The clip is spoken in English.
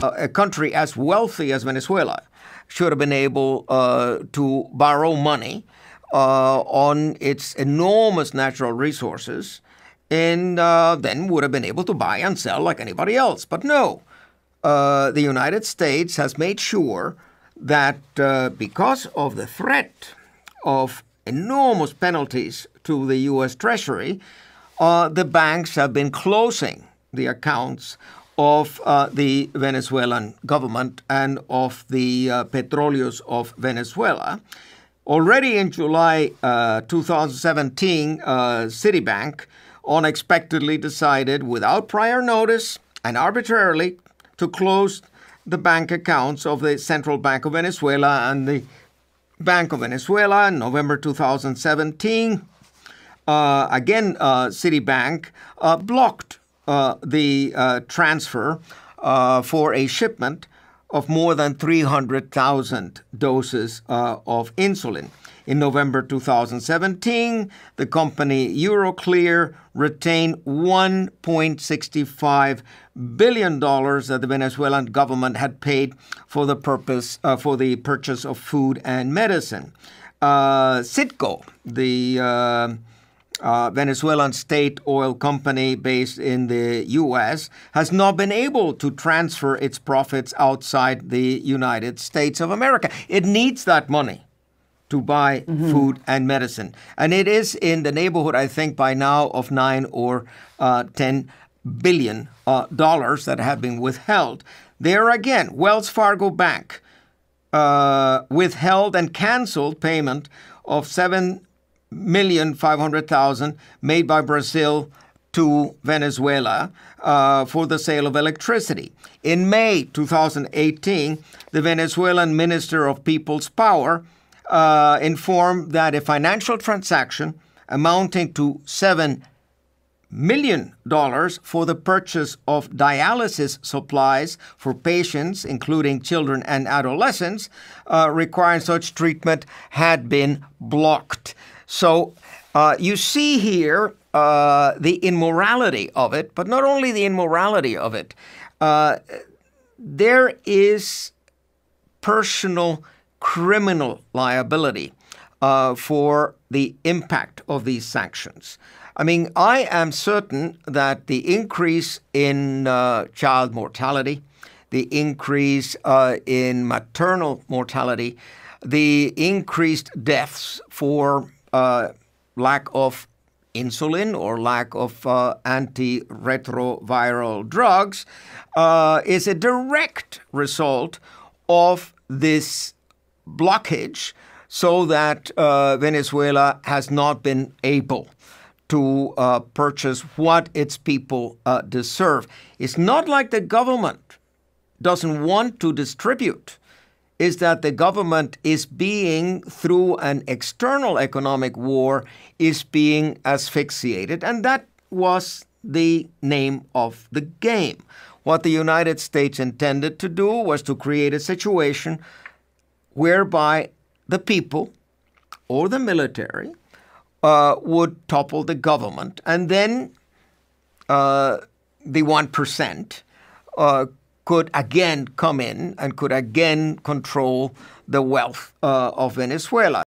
a country as wealthy as Venezuela should have been able to borrow money on its enormous natural resources and then would have been able to buy and sell like anybody else. But no, the United States has made sure that because of the threat of enormous penalties to the U.S. Treasury, the banks have been closing the accounts of the Venezuelan government and of the Petróleos of Venezuela. Already in July 2017, Citibank unexpectedly decided, without prior notice and arbitrarily, to close the bank accounts of the Central Bank of Venezuela and the Bank of Venezuela in November 2017. Citibank blocked the transfer for a shipment of more than 300,000 doses of insulin. In November 2017, the company Euroclear retained $1.65 billion that the Venezuelan government had paid for the purchase of food and medicine. Citgo, the Venezuelan state oil company based in the U.S., has not been able to transfer its profits outside the United States of America. It needs that money to buy food and medicine. And it is in the neighborhood, I think, by now of $9 or $10 billion that have been withheld. There again, Wells Fargo Bank withheld and canceled payment of $7,500,000 made by Brazil to Venezuela for the sale of electricity. In May 2018, the Venezuelan Minister of People's Power informed that a financial transaction amounting to $7 million for the purchase of dialysis supplies for patients, including children and adolescents, requiring such treatment had been blocked. So you see here the immorality of it, but not only the immorality of it, there is personal criminal liability for the impact of these sanctions. I mean, I am certain that the increase in child mortality, the increase in maternal mortality, the increased deaths for lack of insulin or lack of antiretroviral drugs is a direct result of this blockage, so that Venezuela has not been able to purchase what its people deserve. It's not like the government doesn't want to distribute. It's that the government is being, through an external economic war, is being asphyxiated. And that was the name of the game. What the United States intended to do was to create a situation whereby the people or the military would topple the government, and then the 1% could again come in and could again control the wealth of Venezuela.